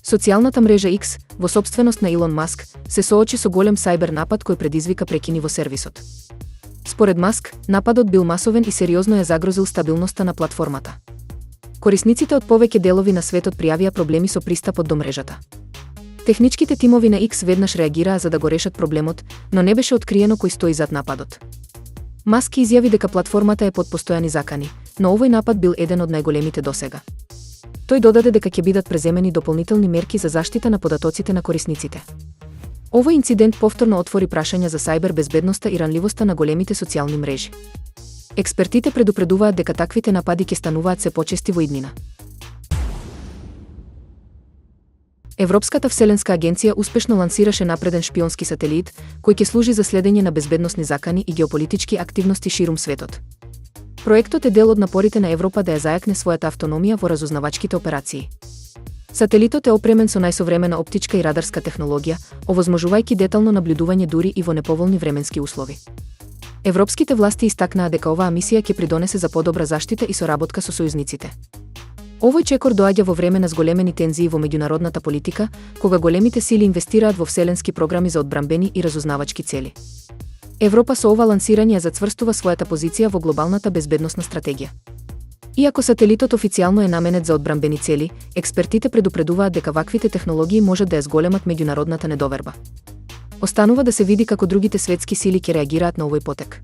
Социјалната мрежа X, во сопственост на Илон Маск, се соочи со голем сајбер напад кој предизвика прекини во сервисот. Според Маск, нападот бил масовен и сериозно ја загрозил стабилноста на платформата. Корисниците од повеќе делови на светот пријавија проблеми со пристапот до мрежата. Техничките тимови на X веднаш реагираа за да го решат проблемот, но не беше откриено кој стои зад нападот. Маск изјави дека платформата е под постојани закани, но овој напад бил еден од најголемите досега. Тој додаде дека ќе бидат преземени дополнителни мерки за заштита на податоците на корисниците. Овој инцидент повторно отвори прашања за сајбер безбедноста и ранливоста на големите социјални мрежи. Експертите предупредуваат дека таквите напади ќе стануваат се почести во иднина. Европската вселенска агенција успешно лансираше напреден шпионски сателит, кој ќе служи за следење на безбедносни закани и геополитички активности ширум светот. Проектот е дел од напорите на Европа да ја зајакне својата автономија во разузнавачките операции. Сателитот е опремен со најсовремена оптичка и радарска технологија, овозможувајќи детално наблюдување дури и во неповолни временски услови. Европските власти истакнаа дека оваа мисија ќе придонесе за подобра заштита и соработка со сојузниците. Овој чекор доаѓа во време на зголемени тензии во меѓународната политика, кога големите сили инвестираат во вселенски програми за одбранбени и разузнавачки цели. Европа со ова лансирање зацврстува својата позиција во глобалната безбедносна стратегија. Иако сателитот официјално е наменет за одбранбени цели, експертите предупредуваат дека ваквите технологии можат да ја зголемат меѓународната недоверба. Останува да се види како другите светски сили ќе реагираат на овој потек.